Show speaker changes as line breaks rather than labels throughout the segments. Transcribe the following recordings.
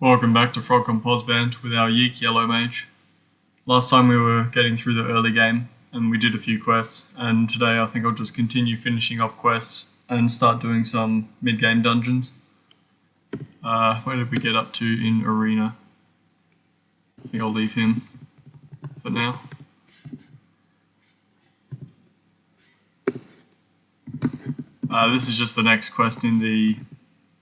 Welcome back to FrogComposband with our Yeek Yellow-Mage. Last time we were getting through the early game and we did a few quests, and today I think I'll just continue finishing off quests and start doing some mid-game dungeons. Where did we get up to in Arena? I think I'll leave him for now. This is just the next quest in the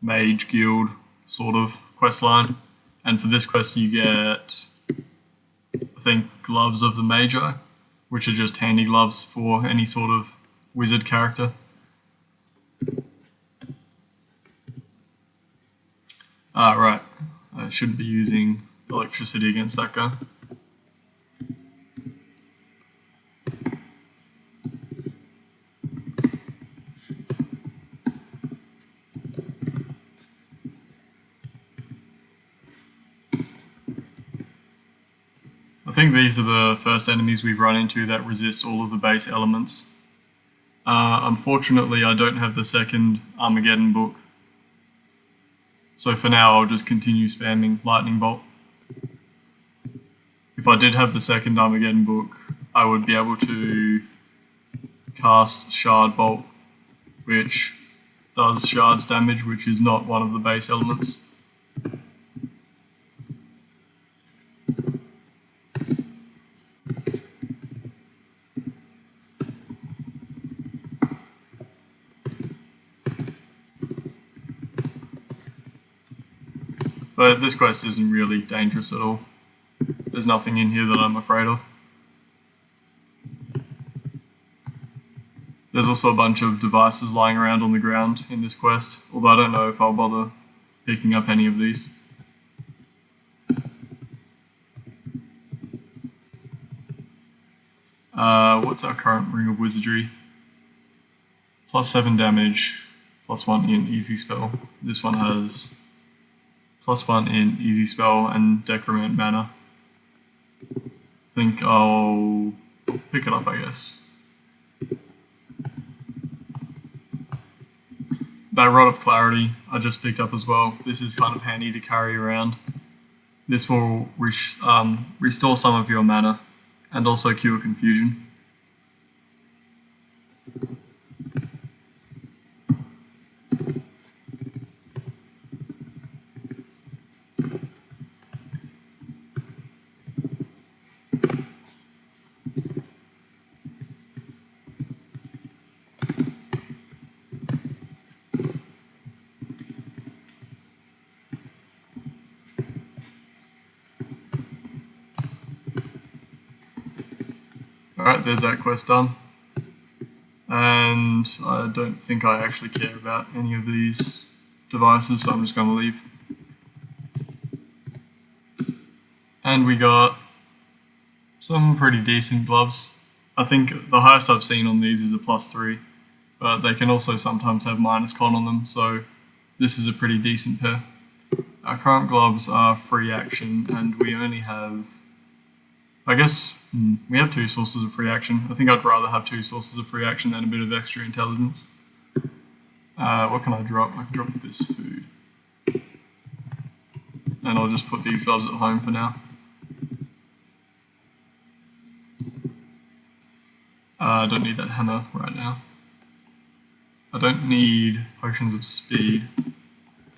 Mage Guild sort of quest line, and for this quest you get, I think, Gloves of the Magi, which are just handy gloves for any sort of wizard character. Right, I shouldn't be using electricity against that guy. I think these are the first enemies we've run into that resist all of the base elements. Unfortunately, I don't have the second Armageddon book, so for now I'll just continue spamming Lightning Bolt. If I did have the second Armageddon book, I would be able to cast Shard Bolt, which does shards damage, which is not one of the base elements. But this quest isn't really dangerous at all. There's nothing in here that I'm afraid of. There's also a bunch of devices lying around on the ground in this quest, although I don't know if I'll bother picking up any of these. What's our current Ring of Wizardry? +7 damage, +1 in Easy Spell. This one has +1 in Easy Spell and Decrement Mana. I think I'll pick it up, I guess. That Rod of Clarity I just picked up as well. This is kind of handy to carry around. This will restore some of your mana and also cure confusion. Alright, there's that quest done. And I don't think I actually care about any of these devices, so I'm just going to leave. And we got some pretty decent gloves. I think the highest I've seen on these is a +3, but they can also sometimes have -con on them, so this is a pretty decent pair. Our current gloves are free action, and we only have, I guess, we have 2 sources of free action. I think I'd rather have 2 sources of free action than a bit of extra intelligence. What can I drop? I can drop this food. And I'll just put these gloves at home for now. I don't need that hammer right now. I don't need potions of speed.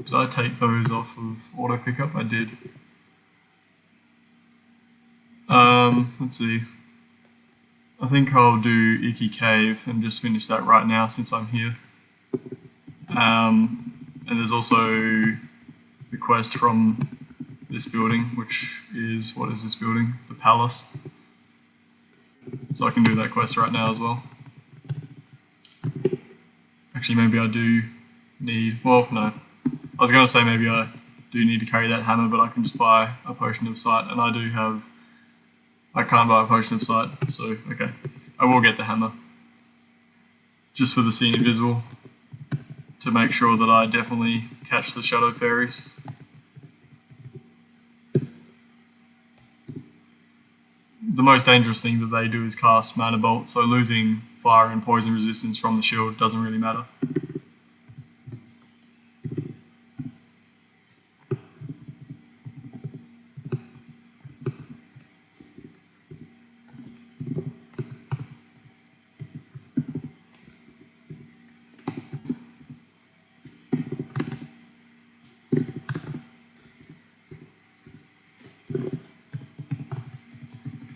Did I take those off of auto pickup? I did. Let's see. I think I'll do Icky Cave and just finish that right now since I'm here. And there's also the quest from this building, which is, what is this building? The Palace. So I can do that quest right now as well. Actually, maybe I do need, well, no. I was going to say maybe I do need to carry that hammer, but I can just buy a Potion of Sight, and I can't buy a Potion of Sight, so okay. I will get the hammer. Just for the See Invisible, to make sure that I definitely catch the Shadow Fairies. The most dangerous thing that they do is cast Mana Bolt, so losing fire and poison resistance from the shield doesn't really matter.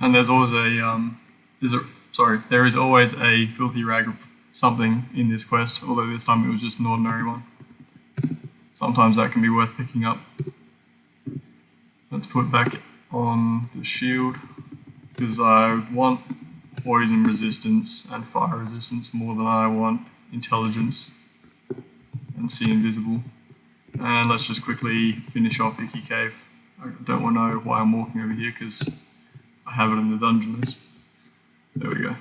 And there is always a filthy rag of something in this quest, although this time it was just an ordinary one. Sometimes that can be worth picking up. Let's put back on the shield, because I want poison resistance and fire resistance more than I want intelligence and see invisible. And let's just quickly finish off Icky Cave. I don't want to know why I'm walking over here, because I have it in the dungeon list. There we go.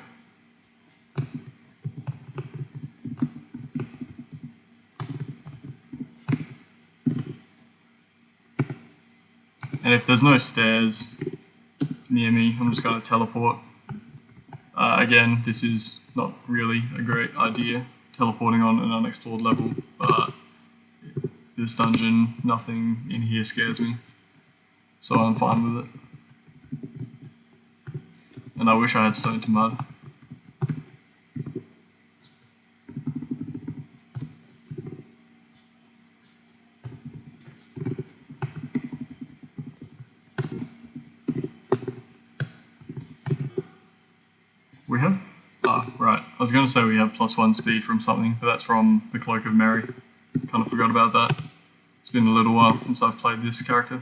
And if there's no stairs near me, I'm just going to teleport. Again, this is not really a great idea, teleporting on an unexplored level, but this dungeon, nothing in here scares me, so I'm fine with it. And I wish I had stone to mud. We have, right, I was going to say we have +1 speed from something, but that's from the Cloak of Mary. Kind of forgot about that. It's been a little while since I've played this character.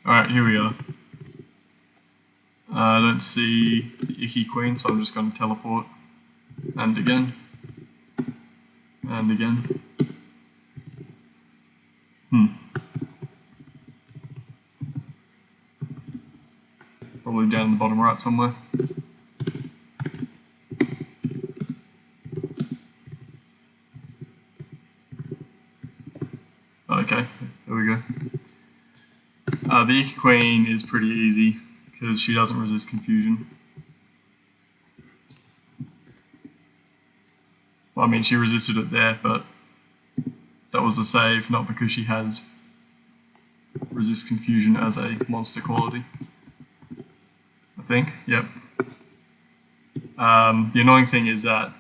Alright, here we are. I don't see the Icky Queen, so I'm just going to teleport. And again. And again. Probably down in the bottom right somewhere. Okay, there we go. The Yeek Queen is pretty easy because she doesn't resist confusion. Well, I mean, she resisted it there, but that was a save, not because she has resist confusion as a monster quality. I think, yep. The annoying thing is that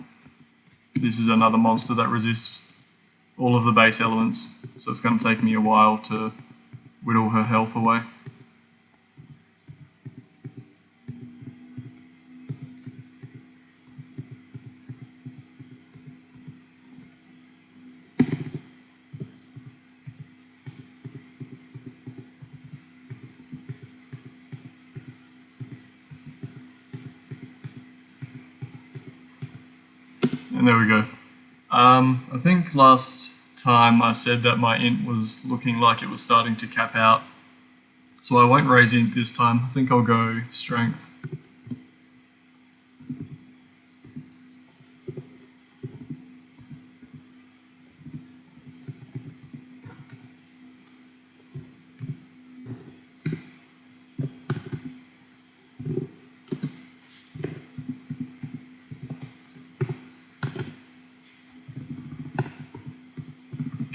this is another monster that resists all of the base elements, so it's going to take me a while to whittle her health away. And there we go. I think last time I said that my int was looking like it was starting to cap out, so I won't raise int this time. I think I'll go strength.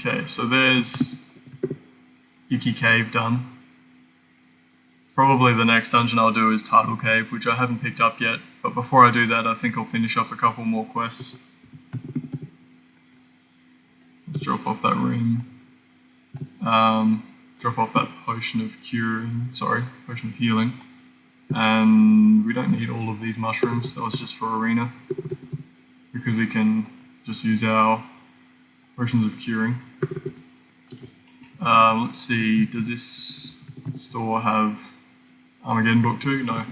Okay, so there's Icky Cave done. Probably the next dungeon I'll do is Untitled Cave, which I haven't picked up yet, but before I do that I think I'll finish off a couple more quests. Let's drop off that ring. Drop off that potion of potion of healing. And we don't need all of these mushrooms, that was just for arena, because we can just use our potions of curing. Let's see, does this store have Armageddon Book 2? No.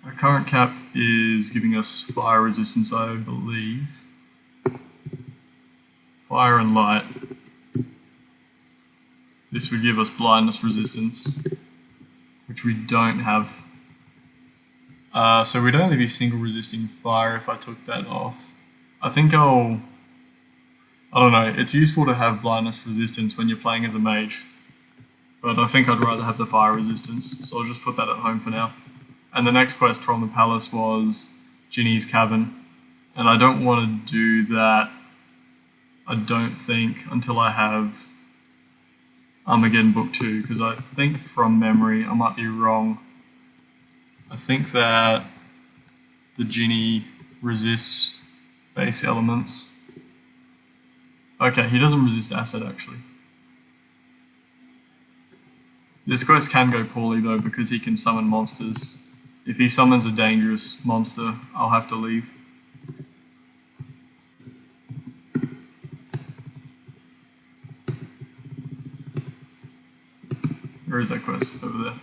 Our current cap is giving us fire resistance, I believe. Fire and light. this would give us blindness resistance, which we don't have. So we'd only be single resisting fire if I took that off. I think I don't know, it's useful to have blindness resistance when you're playing as a mage, but I think I'd rather have the fire resistance, so I'll just put that at home for now. And the next quest from the palace was Ginny's Cavern, and I don't want to do that, I don't think, until I have Armageddon Book 2, because I think from memory, I might be wrong, I think that the Ginny resists base elements. Okay, he doesn't resist acid actually. This quest can go poorly though because he can summon monsters. If he summons a dangerous monster, I'll have to leave. Where is that quest? Over there.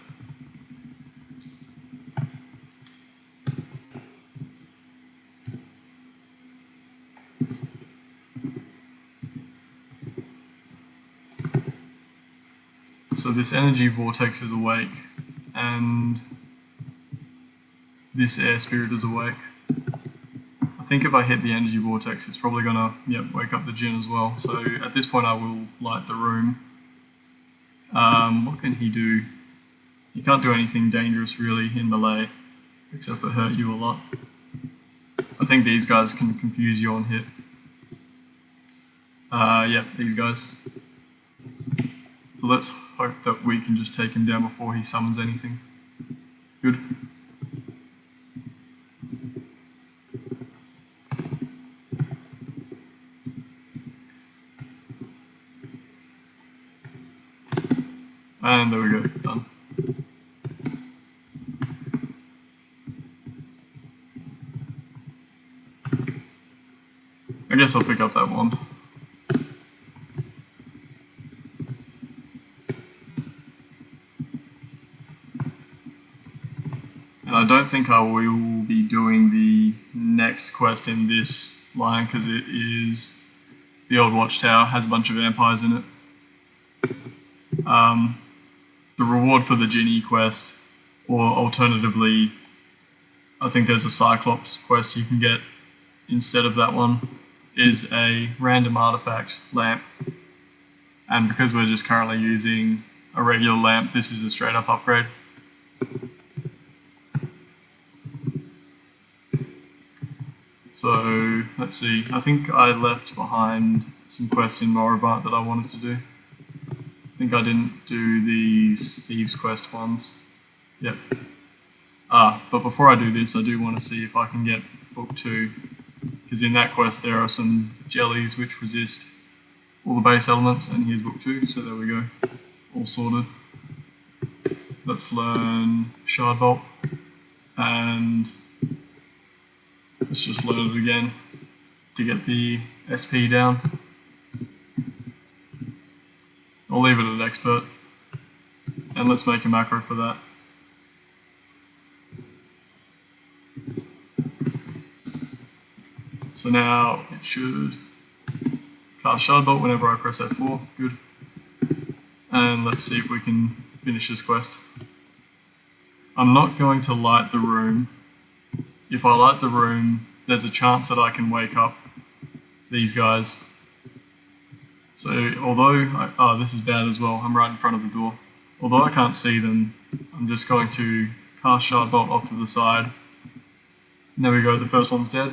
So this energy vortex is awake, and this air spirit is awake. I think if I hit the energy vortex, it's probably gonna wake up the Djinn as well. So at this point I will light the room. What can he do? He can't do anything dangerous really in melee, except for hurt you a lot. I think these guys can confuse you on hit. These guys. So let's hope that we can just take him down before he summons anything. Good. And there we go, done. I guess I'll pick up that wand. And I don't think I will be doing the next quest in this line because it is the old watchtower, has a bunch of vampires in it. The reward for the Ginny quest, or alternatively, I think there's a Cyclops quest you can get instead of that one, is a random artifact lamp. And because we're just currently using a regular lamp, this is a straight up upgrade. So let's see, I think I left behind some quests in Moribund that I wanted to do. I think I didn't do these Thieves Quest ones. Yep. But before I do this, I do want to see if I can get Book 2, because in that quest there are some jellies which resist all the base elements, and here's Book 2, so there we go, all sorted. Let's learn Shard Bolt, and let's just learn it again to get the SP down. I'll leave it at expert, and let's make a macro for that. So now it should cast Shard Bolt whenever I press F4, good. And let's see if we can finish this quest. I'm not going to light the room. If I light the room, there's a chance that I can wake up these guys. So although, this is bad as well, I'm right in front of the door. Although I can't see them, I'm just going to cast Shard Bolt off to the side. And there we go, the first one's dead.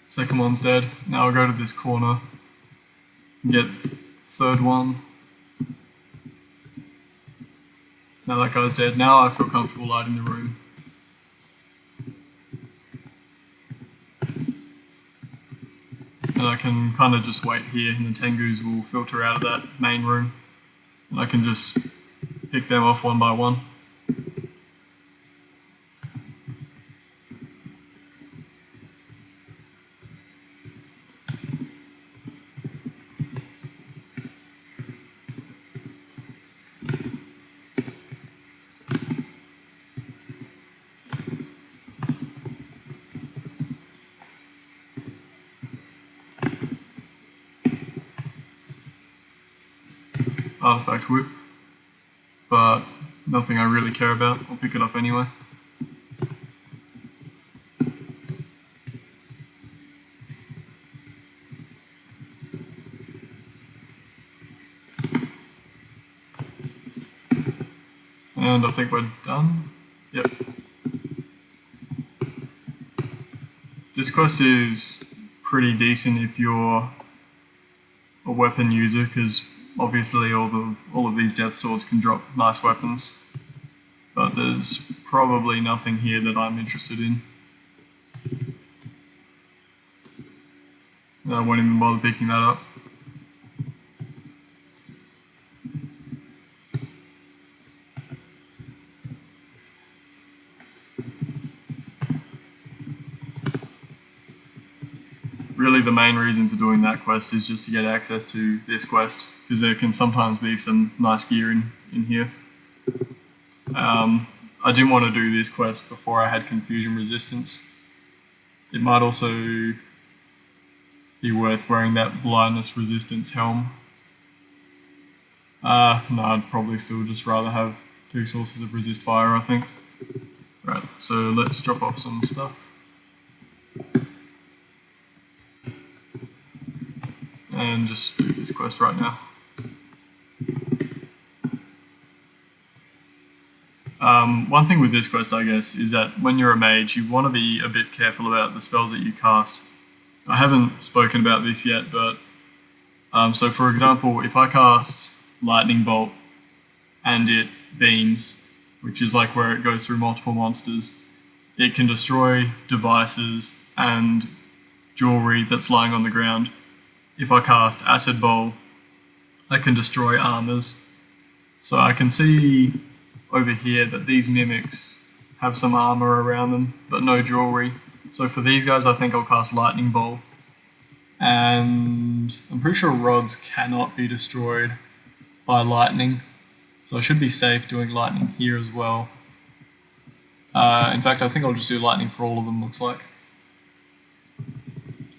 Second one's dead. Now I'll go to this corner and get the third one. Now that guy's dead. Now I feel comfortable lighting the room. And I can kind of just wait here, and the Tengus will filter out of that main room. And I can just pick them off one by one. artifact whip, but nothing I really care about. I'll pick it up anyway. And I think we're done. Yep. This quest is pretty decent if you're a weapon user, because obviously all of these death swords can drop nice weapons. But there's probably nothing here that I'm interested in. I won't even bother picking that up. Really the main reason for doing that quest is just to get access to this quest, because there can sometimes be some nice gear in here. I didn't want to do this quest before I had confusion resistance. It might also be worth wearing that blindness resistance helm. No, I'd probably still just rather have 2 sources of resist fire, I think. Right, so let's drop off some stuff. And just do this quest right now. One thing with this quest, I guess, is that when you're a mage, you want to be a bit careful about the spells that you cast. I haven't spoken about this yet, but so for example, if I cast Lightning Bolt and it beams, which is like where it goes through multiple monsters, it can destroy devices and jewelry that's lying on the ground. If I cast Acid Bowl, I can destroy armors. So I can see over here that these mimics have some armor around them, but no jewelry. So for these guys, I think I'll cast Lightning Bolt. And I'm pretty sure rods cannot be destroyed by lightning. So I should be safe doing lightning here as well. In fact, I think I'll just do lightning for all of them, looks like.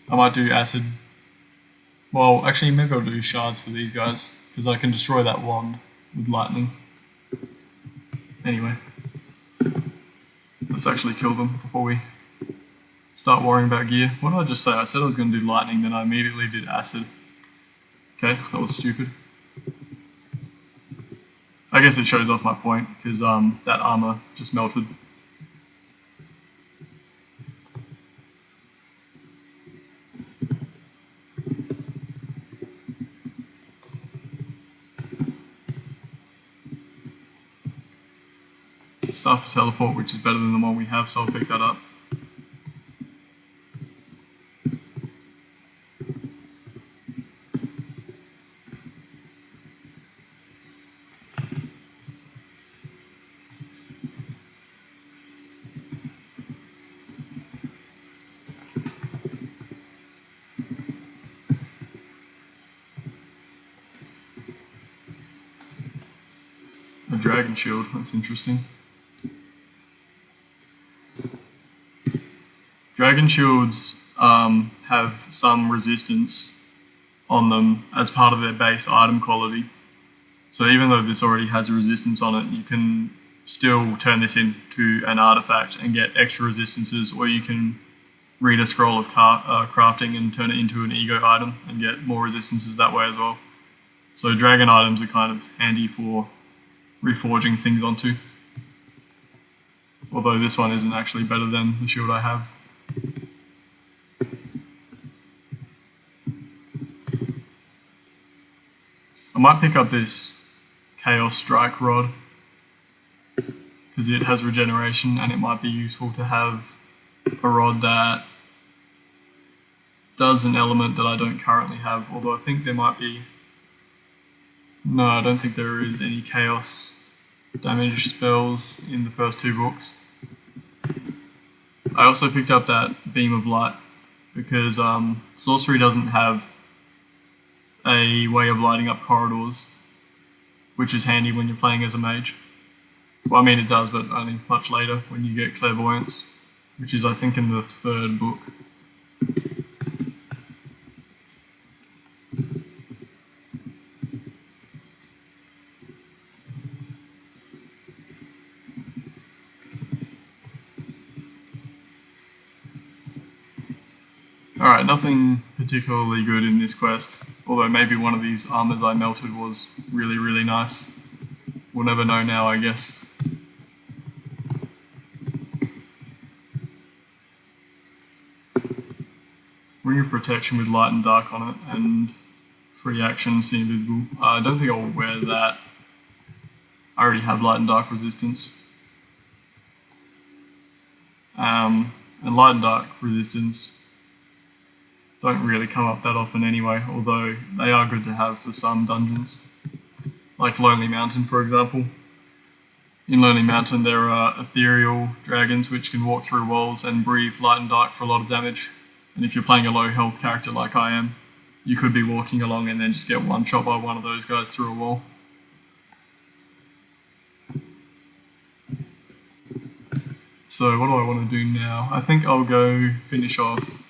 I might do acid. Well, actually, maybe I'll do shards for these guys, because I can destroy that wand with lightning. Anyway, let's actually kill them before we start worrying about gear. What did I just say? I said I was going to do lightning, then I immediately did acid. Okay, that was stupid. I guess it shows off my point, because that armor just melted. Staff for teleport, which is better than the one we have, so I'll pick that up. A dragon shield, that's interesting. Dragon shields have some resistance on them as part of their base item quality. So even though this already has a resistance on it, you can still turn this into an artifact and get extra resistances, or you can read a scroll of crafting and turn it into an ego item and get more resistances that way as well. So dragon items are kind of handy for reforging things onto. Although this one isn't actually better than the shield I have. I might pick up this Chaos Strike Rod, because it has regeneration and it might be useful to have a rod that does an element that I don't currently have, although I think there might be... No, I don't think there is any chaos damage spells in the first 2 books. I also picked up that Beam of Light because sorcery doesn't have a way of lighting up corridors, which is handy when you're playing as a mage. Well, I mean it does, but only much later when you get clairvoyance, which is I think in the 3rd book. Alright, nothing particularly good in this quest, although maybe one of these armors I melted was really, really nice. We'll never know now, I guess. Ring of Protection with light and dark on it, and free action, see invisible. I don't think I'll wear that. I already have light and dark resistance. And light and dark resistance don't really come up that often anyway, although they are good to have for some dungeons. Like Lonely Mountain, for example. In Lonely Mountain there are ethereal dragons which can walk through walls and breathe light and dark for a lot of damage. And if you're playing a low health character like I am, you could be walking along and then just get one shot by one of those guys through a wall. So what do I want to do now? I think I'll go finish off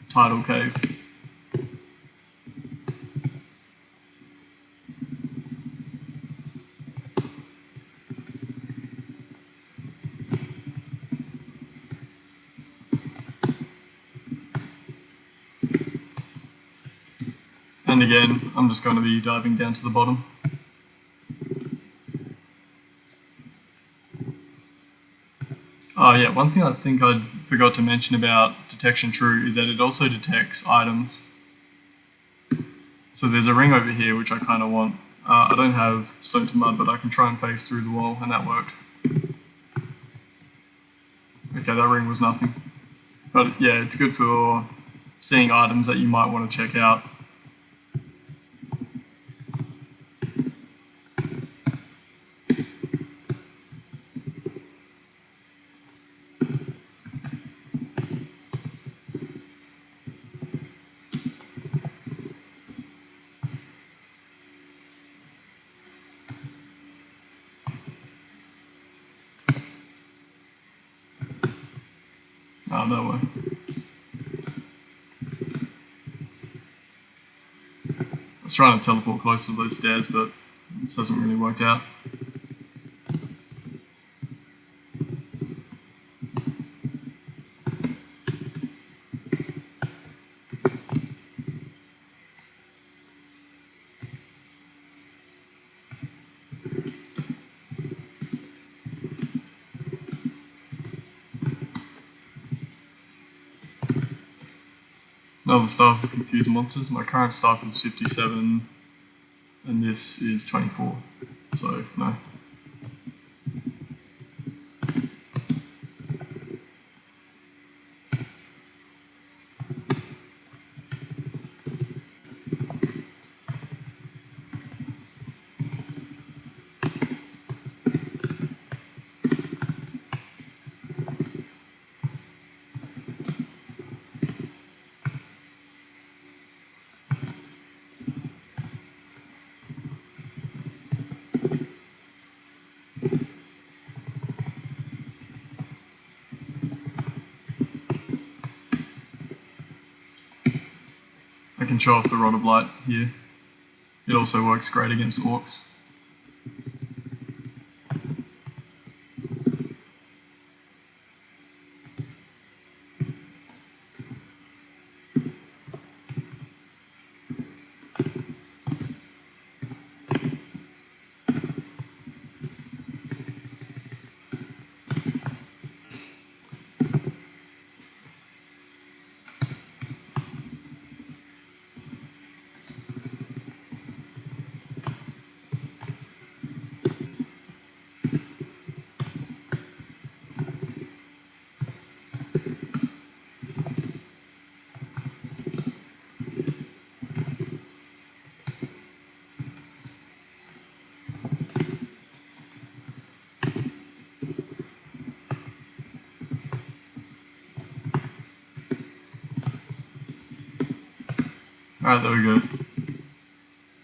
Tidal Cave. And again, I'm just going to be diving down to the bottom. Oh yeah, one thing I think I forgot to mention about Detection True is that it also detects items. So there's a ring over here which I kind of want. I don't have Stone to Mud, but I can try and phase through the wall, and that worked. Okay, that ring was nothing. But yeah, it's good for seeing items that you might want to check out. Oh, no way. I was trying to teleport close to those stairs, but this hasn't really worked out. Another staff of Confused Monsters. My current staff is 57 and this is 24, so no. I can show off the Rod of Light here. It also works great against orcs. Alright, there we go.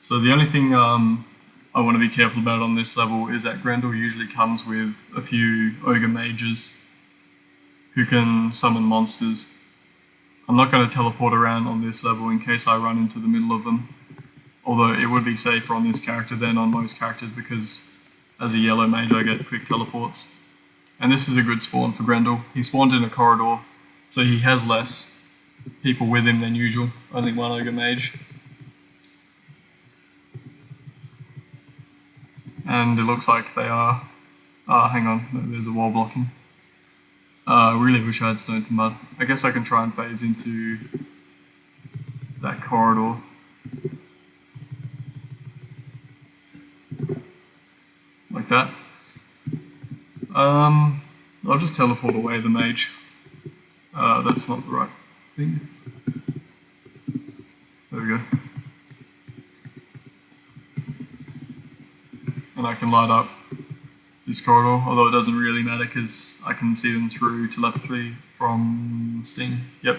So the only thing I want to be careful about on this level is that Grendel usually comes with a few ogre mages who can summon monsters. I'm not going to teleport around on this level in case I run into the middle of them, although it would be safer on this character than on most characters because as a yellow mage I get quick teleports. And this is a good spawn for Grendel. He spawned in a corridor, so he has less people with him than usual. Only one ogre mage. And it looks like they are... hang on, there's a wall blocking. I really wish I had Stone to Mud. I guess I can try and phase into that corridor. Like that. I'll just teleport away the mage. That's not the right thing. There we go. And I can light up this corridor, although it doesn't really matter because I can see them through telepathy from Sting. Yep.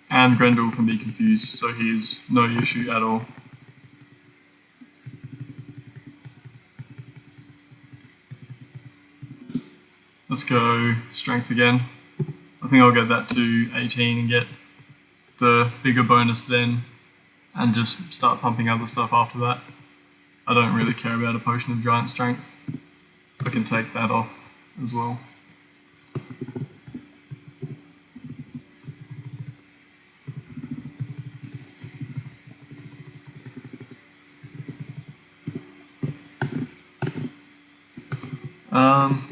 And Grendel can be confused, so he is no issue at all. Let's go strength again. I think I'll get that to 18 and get the bigger bonus then, and just start pumping other stuff after that. I don't really care about a potion of giant strength. I can take that off as well.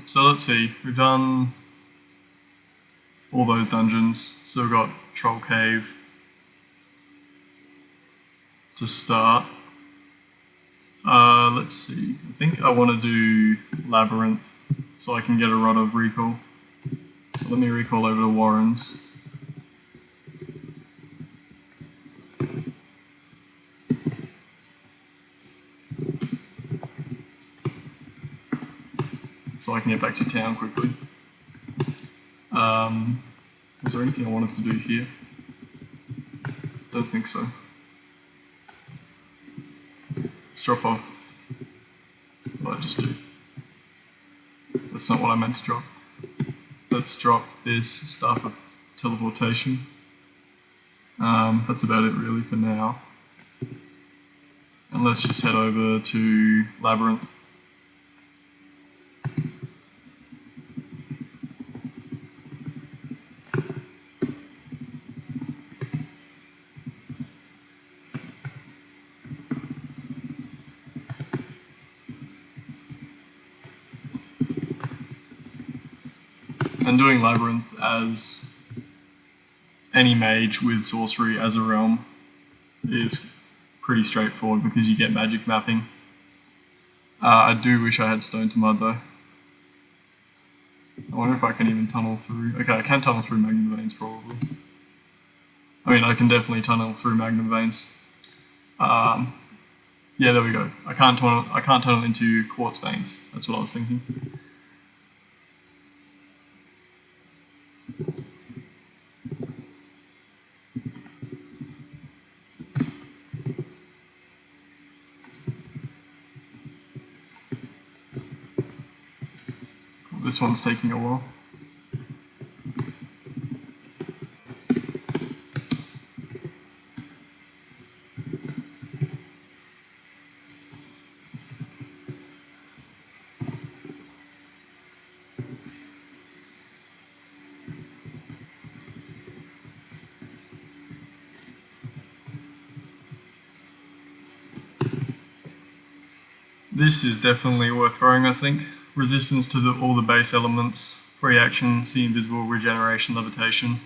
So let's see, we've done all those dungeons, so we've got Troll Cave to start. Let's see, I think I want to do Labyrinth so I can get a Rod of Recall. So let me recall over to Warren's. So I can get back to town quickly. Is there anything I wanted to do here? Don't think so. Let's drop off. What did I just do? That's not what I meant to drop. Let's drop this Staff of Teleportation. That's about it really for now. And let's just head over to Labyrinth. And doing Labyrinth as any mage with sorcery as a realm is pretty straightforward because you get magic mapping. I do wish I had Stone to Mud though. I wonder if I can even tunnel through. Okay, I can tunnel through Magnum Veins probably. I mean, I can definitely tunnel through Magnum Veins. Yeah, there we go. I can't tunnel into Quartz Veins. That's what I was thinking. This one's taking a while. This is definitely worth throwing, I think. Resistance to all the base elements, free action, see invisible, regeneration, levitation,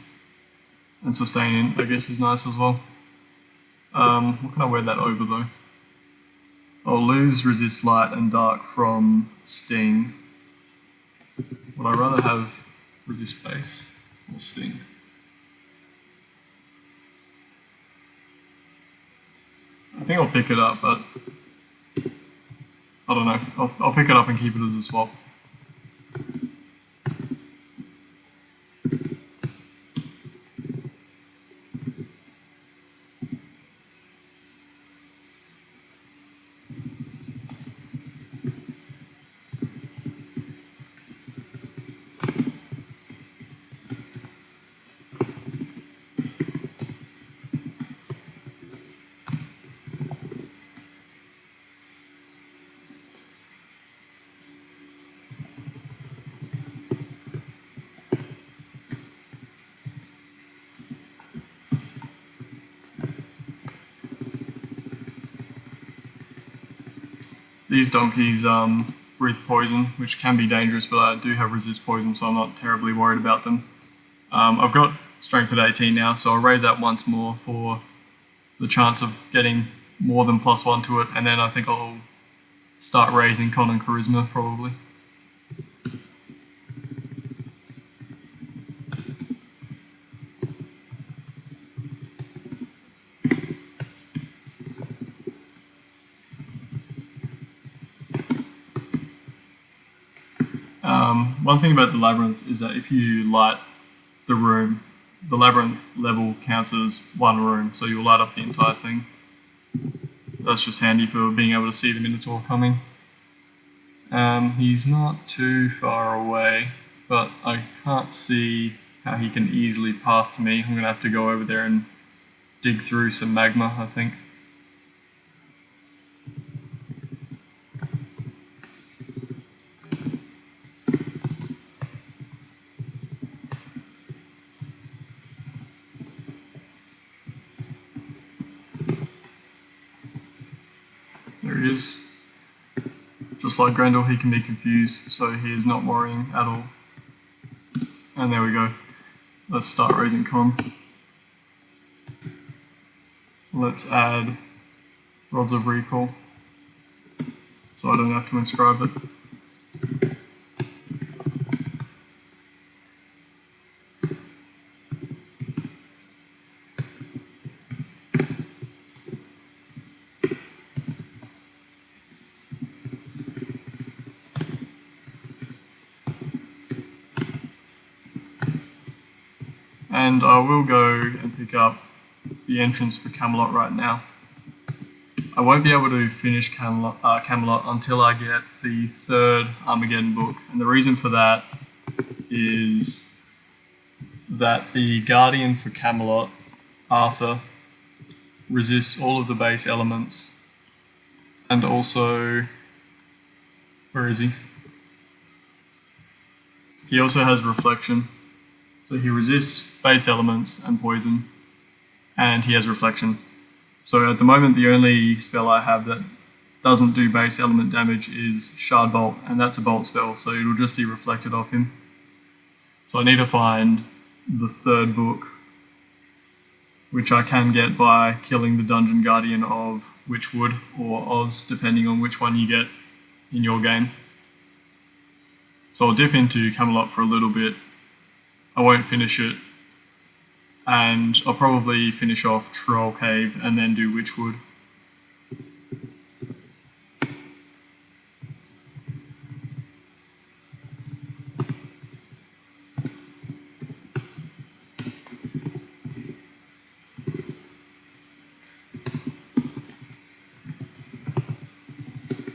and sustain, I guess, is nice as well. What can I wear that over though? I'll lose resist light and dark from Sting. Would I rather have resist base or Sting? I think I'll pick it up, but I don't know. I'll pick it up and keep it as a swap. These donkeys breathe poison, which can be dangerous, but I do have resist poison, so I'm not terribly worried about them. I've got strength at 18 now, so I'll raise that once more for the chance of getting more than +1 to it, and then I think I'll start raising con and charisma probably. One thing about the labyrinth is that if you light the room, the labyrinth level counts as one room, so you'll light up the entire thing. That's just handy for being able to see the Minotaur coming. He's not too far away, but I can't see how he can easily path to me. I'm going to have to go over there and dig through some magma, I think. There he is. Just like Grendel, he can be confused, so he is not worrying at all. And there we go. Let's start raising con. Let's add Rods of Recall, so I don't have to inscribe it. And I will go and pick up the entrance for Camelot right now. I won't be able to finish Camelot until I get the 3rd Armageddon book, and the reason for that is that the Guardian for Camelot, Arthur, resists all of the base elements, and also, where is he? He also has Reflection. So he resists base elements and poison, and he has Reflection. So at the moment, the only spell I have that doesn't do base element damage is Shard Bolt, and that's a bolt spell, so it'll just be reflected off him. So I need to find the 3rd book, which I can get by killing the Dungeon Guardian of Witchwood or Oz, depending on which one you get in your game. So I'll dip into Camelot for a little bit. I won't finish it, and I'll probably finish off Troll Cave and then do Witchwood.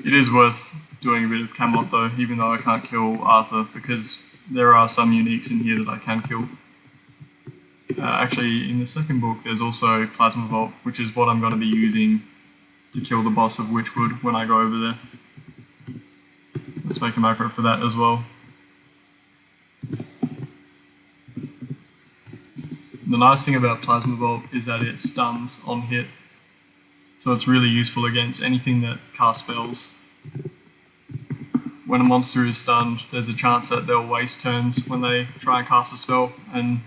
It is worth doing a bit of Camelot though, even though I can't kill Arthur, because there are some uniques in here that I can kill. Actually, in the 2nd book, there's also Plasma Vault, which is what I'm going to be using to kill the boss of Witchwood when I go over there. Let's make a macro for that as well. The nice thing about Plasma Vault is that it stuns on hit, so it's really useful against anything that casts spells. When a monster is stunned, there's a chance that they'll waste turns when they try and cast a spell, and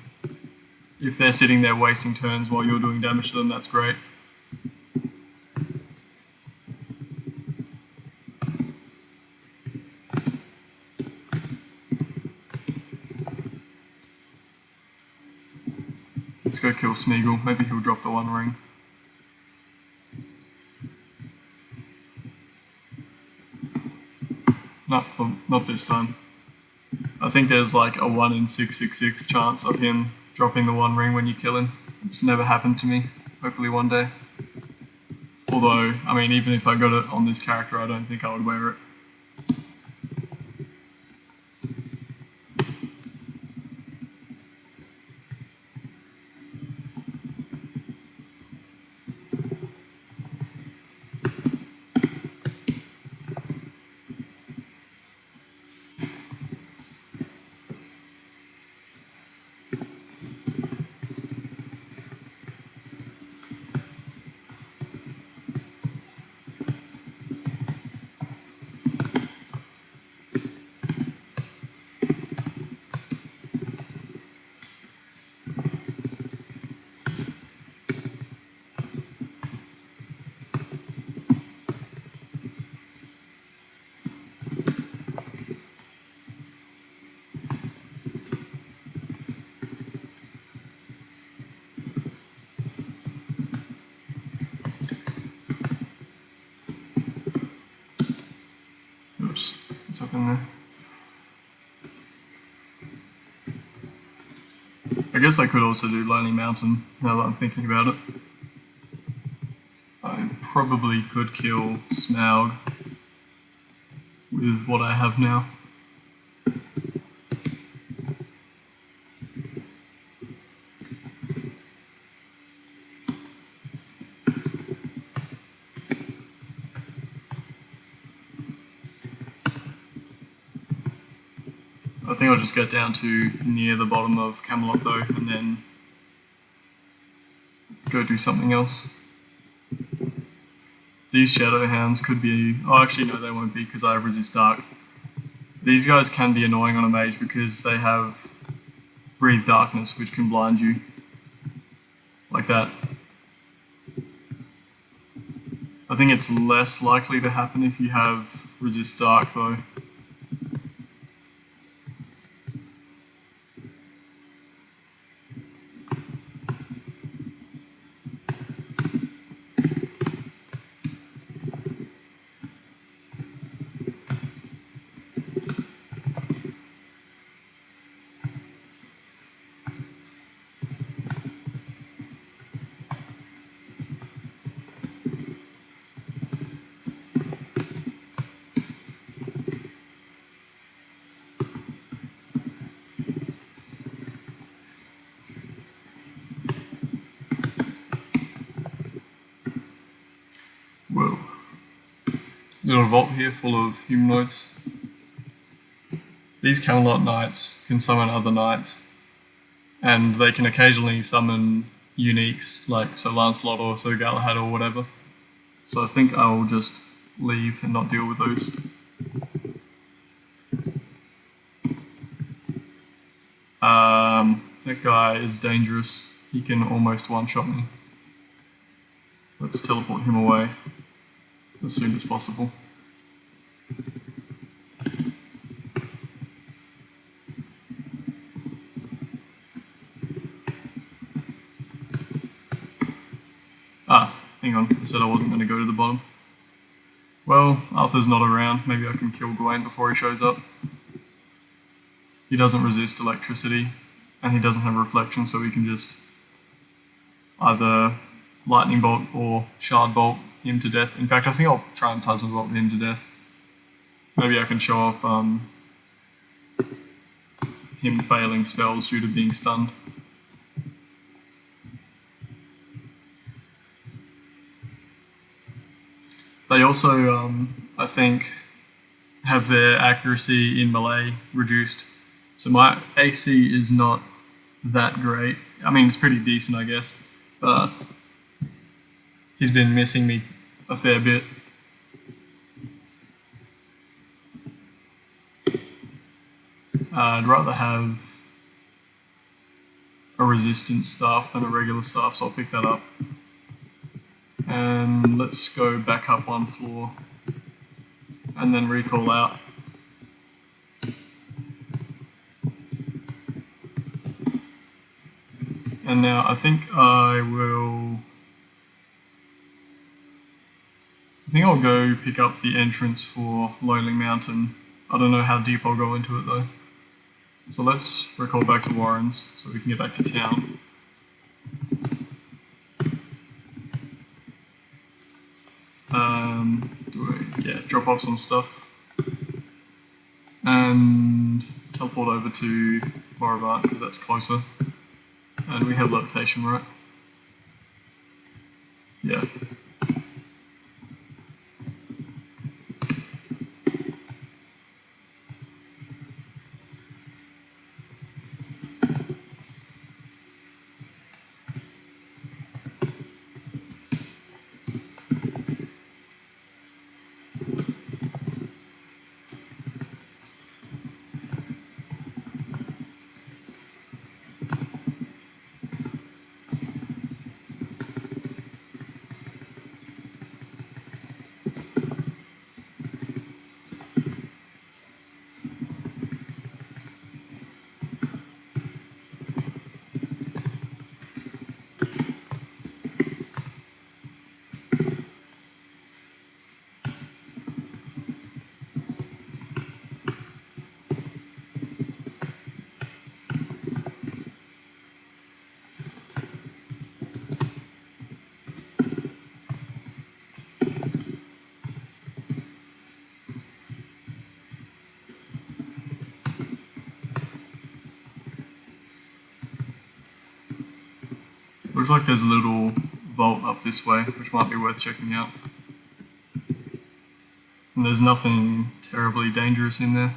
if they're sitting there wasting turns while you're doing damage to them, that's great. Let's go kill Smeagol, maybe he'll drop the One Ring. No, well, not this time. I think there's like a 1 in 666 chance of him dropping the One Ring when you kill him. It's never happened to me. Hopefully one day. Although, I mean, even if I got it on this character, I don't think I would wear it. I guess I could also do Lonely Mountain, now that I'm thinking about it. I probably could kill Smaug with what I have now. I think I'll just get down to near the bottom of Camelot though, and then go do something else. These Shadow Hounds could be... oh, actually no, they won't be because I have Resist Dark. These guys can be annoying on a mage because they have Breathe Darkness, which can blind you. Like that. I think it's less likely to happen if you have Resist Dark though. Whoa. Little vault here full of humanoids. These Camelot Knights can summon other knights, and they can occasionally summon uniques, like Sir Lancelot or Sir Galahad or whatever. So I think I'll just leave and not deal with those. That guy is dangerous. He can almost one-shot me. Let's teleport him away as soon as possible. Ah, hang on, I said I wasn't going to go to the bottom. Well, Arthur's not around, maybe I can kill Gawain before he shows up. He doesn't resist electricity, and he doesn't have reflection, so we can just either lightning bolt or shard bolt him to death. In fact, I think I'll try and plasma bolt him to death. Maybe I can show off him failing spells due to being stunned. They also, I think, have their accuracy in melee reduced. So my AC is not that great. I mean, it's pretty decent, I guess, but he's been missing me a fair bit. I'd rather have a resistance staff than a regular staff, so I'll pick that up. And let's go back up one floor and then recall out. And now I think I'll go pick up the entrance for Lonely Mountain. I don't know how deep I'll go into it though. So let's recall back to Warren's so we can get back to town. Drop off some stuff and teleport over to Boravant because that's closer. And we have levitation, right? Yeah. Looks like there's a little vault up this way, which might be worth checking out. And there's nothing terribly dangerous in there.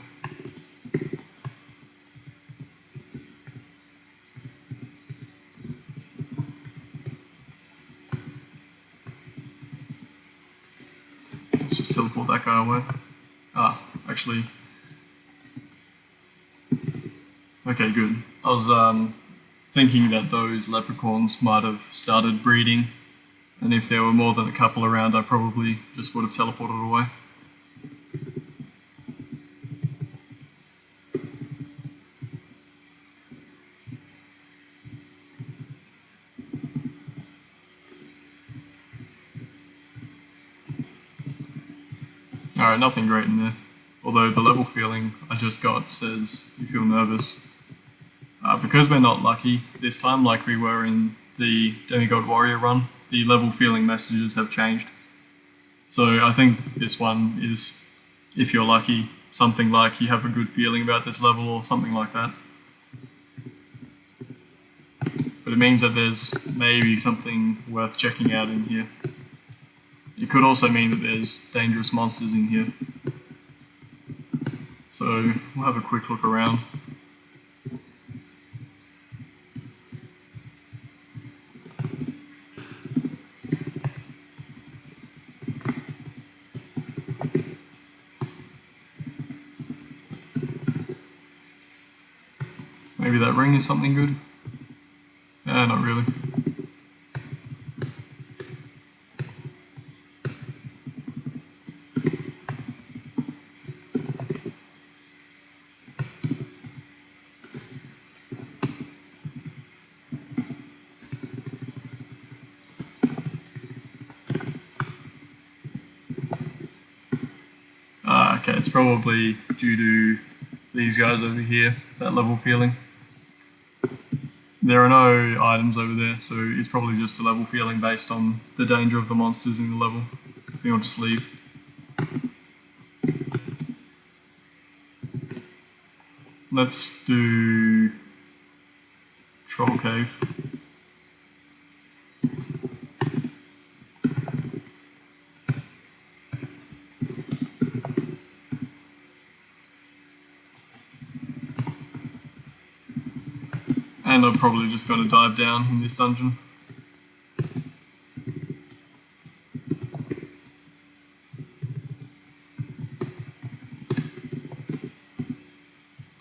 Let's just teleport that guy away. Ah, actually. Okay, good. I was thinking that those leprechauns might have started breeding, and if there were more than a couple around, I probably just would have teleported away. Alright, nothing great in there. Although the level feeling I just got says you feel nervous. Because we're not lucky this time like we were in the Demigod Warrior run, the level feeling messages have changed. So I think this one is, if you're lucky, something like you have a good feeling about this level or something like that. But it means that there's maybe something worth checking out in here. It could also mean that there's dangerous monsters in here. So we'll have a quick look around. Maybe that ring is something good? Not really. Okay, it's probably due to these guys over here, that level feeling. There are no items over there, so it's probably just a level feeling based on the danger of the monsters in the level. I think I'll just leave. Let's do Troll Cave. And I've probably just got to dive down in this dungeon.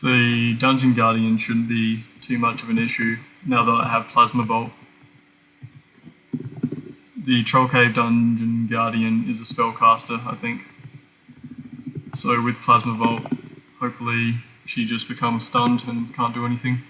The Dungeon Guardian shouldn't be too much of an issue now that I have Plasma Bolt. The Troll Cave Dungeon Guardian is a spellcaster, I think. So with Plasma Bolt, hopefully she just becomes stunned and can't do anything.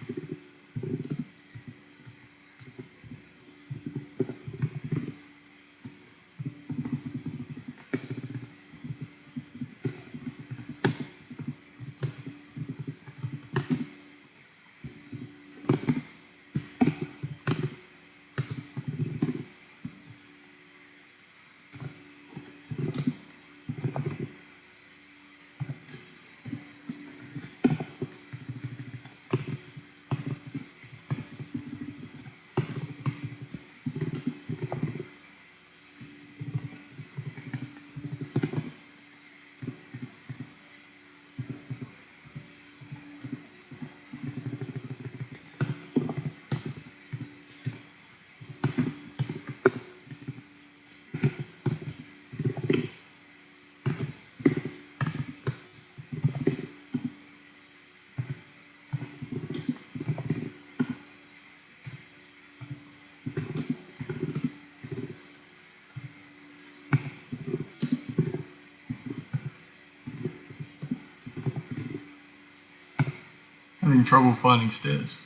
Having trouble finding stairs.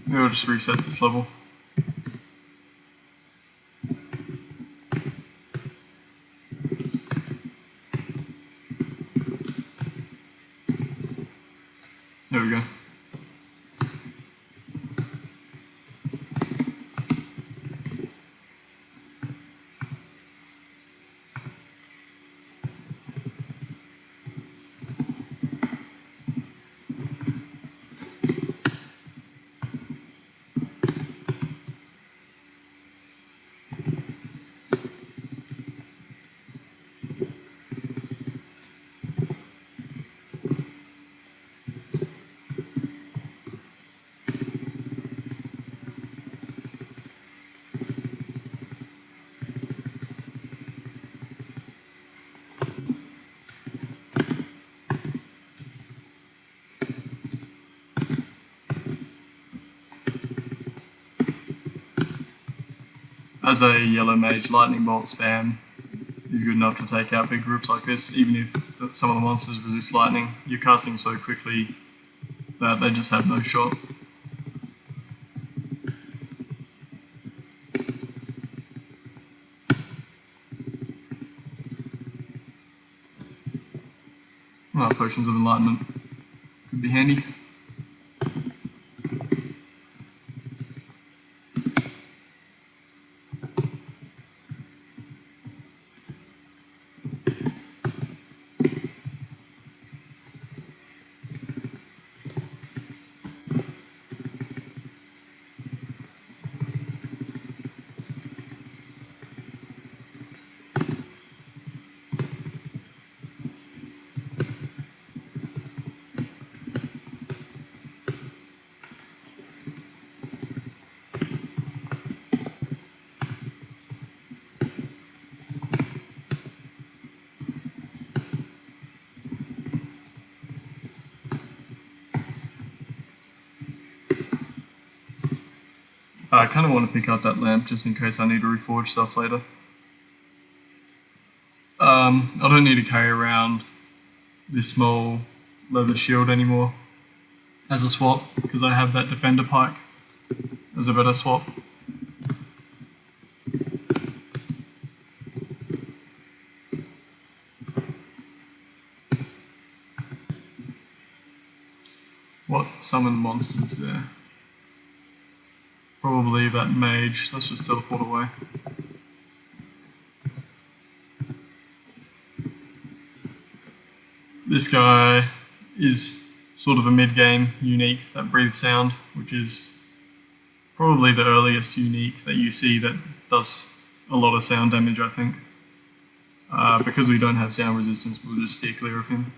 Maybe I'll just reset this level. There we go. as a Yellow-Mage, Lightning Bolt spam is good enough to take out big groups like this. Even if some of the monsters resist lightning, you're casting so quickly that they just have no shot. Potions of Enlightenment could be handy. I kind of want to pick up that lamp just in case I need to reforge stuff later. I don't need to carry around this small leather shield anymore as a swap because I have that defender pike as a better swap. What summoned monsters there? Probably that mage. Let's just teleport away. This guy is sort of a mid-game unique that breathes sound, which is probably the earliest unique that you see that does a lot of sound damage, I think. Because we don't have sound resistance, we'll just steer clear of him.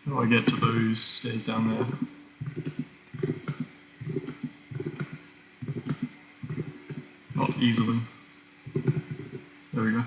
How do I get to those stairs down there? Not easily. There we go.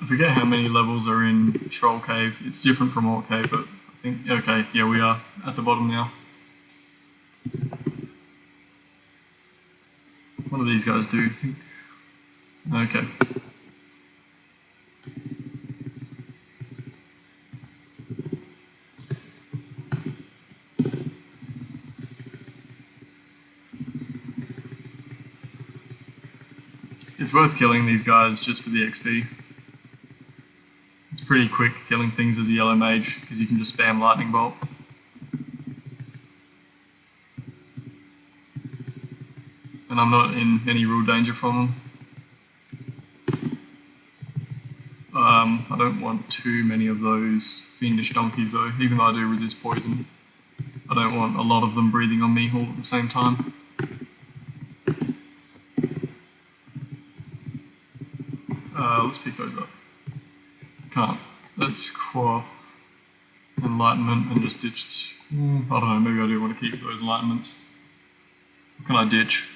I forget how many levels are in Troll Cave. It's different from Orc Cave, but I think, okay, yeah, we are at the bottom now. What do these guys do, you think? Okay. It's worth killing these guys just for the XP. It's pretty quick killing things as a Yellow-Mage because you can just spam Lightning Bolt. And I'm not in any real danger from them. I don't want too many of those fiendish donkeys though, even though I do resist poison. I don't want a lot of them breathing on me all at the same time. Let's pick those up. Can't. Let's quaff Enlightenment and just ditch. I don't know, maybe I do want to keep those Enlightenments. What can I ditch?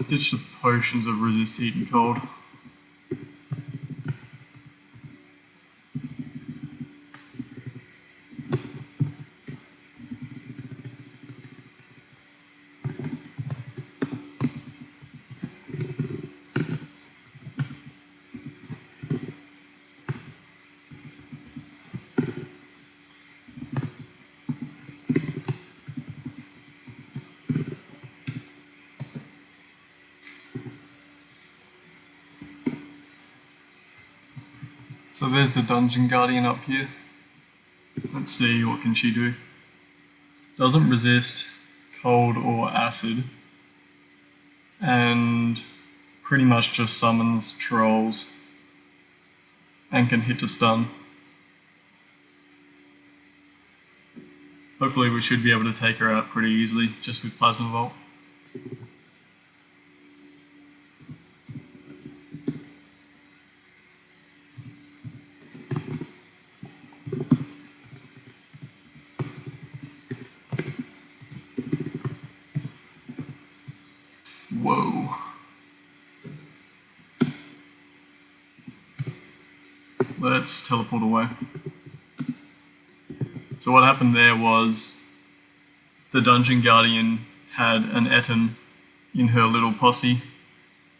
Ditch the potions of resist heat and cold. So there's the Dungeon Guardian up here. Let's see, what can she do? Doesn't resist cold or acid, and pretty much just summons trolls and can hit to stun. Hopefully we should be able to take her out pretty easily just with Plasma Volt. Whoa. Let's teleport away. So what happened there was the Dungeon Guardian had an Etten in her little posse,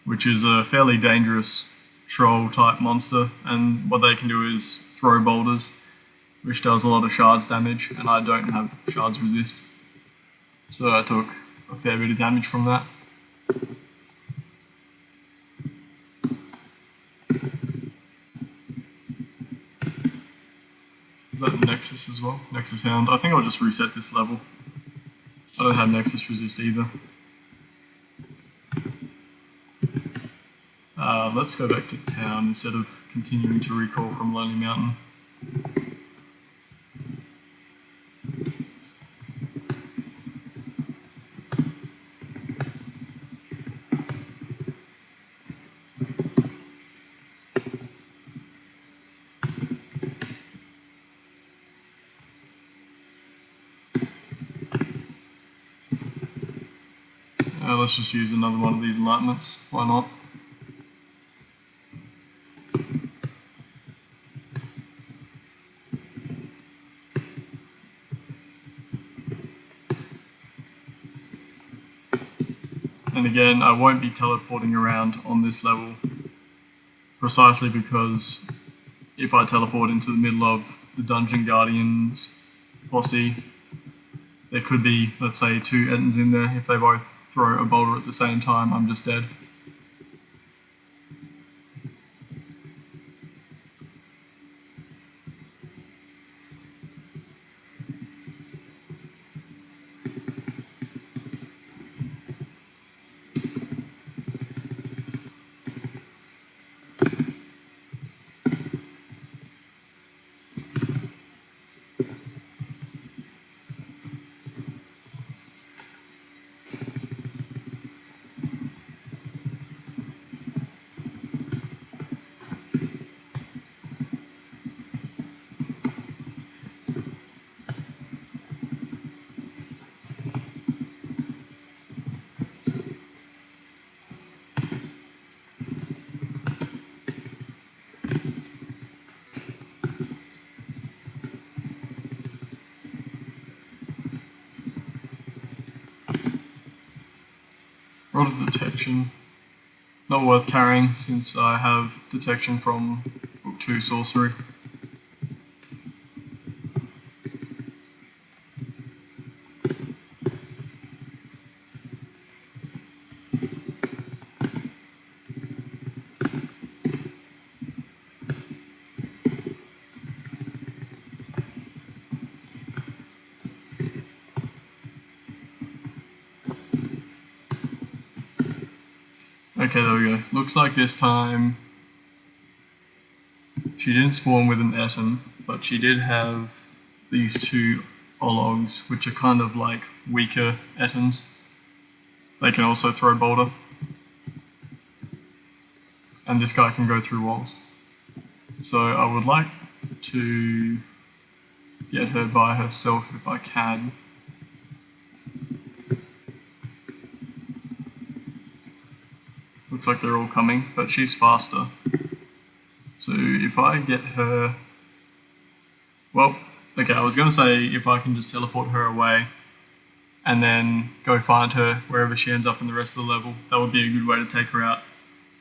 which is a fairly dangerous troll type monster, and what they can do is throw boulders, which does a lot of shards damage, and I don't have shards resist. So I took a fair bit of damage from that. Is that Nexus as well? Nexus Hound. I think I'll just reset this level. I don't have Nexus resist either. Let's go back to town instead of continuing to recall from Lonely Mountain. Let's just use another one of these enlightenments. Why not? And again, I won't be teleporting around on this level precisely because if I teleport into the middle of the Dungeon Guardian's posse, there could be, let's say, 2 Ettins in there. If they both throw a boulder at the same time, I'm just dead. Rod of Detection, not worth carrying since I have Detection from Book 2 Sorcery. Okay, there we go. Looks like this time she didn't spawn with an Etten, but she did have these 2 Ologs, which are kind of like weaker Ettins. They can also throw boulder. And this guy can go through walls. So I would like to get her by herself if I can. Looks like they're all coming, but she's faster. So if I get her... Well, okay, I was going to say if I can just teleport her away and then go find her wherever she ends up in the rest of the level, that would be a good way to take her out.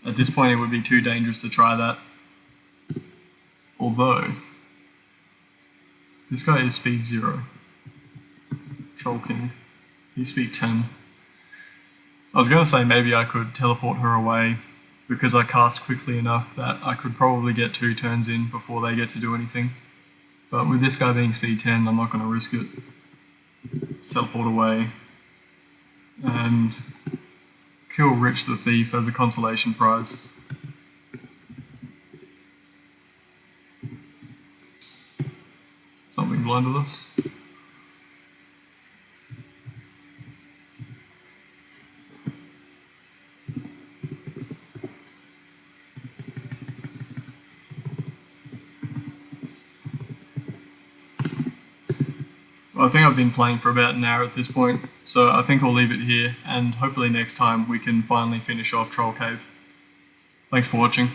At this point it would be too dangerous to try that. Although, this guy is speed 0. Troll King. He's speed 10. I was going to say maybe I could teleport her away because I cast quickly enough that I could probably get 2 turns in before they get to do anything. But with this guy being speed 10, I'm not going to risk it. Let's teleport away and kill Rich the Thief as a consolation prize. Something blinded us. I think I've been playing for about an hour at this point, so I think I'll leave it here, and hopefully next time we can finally finish off Troll Cave. Thanks for watching.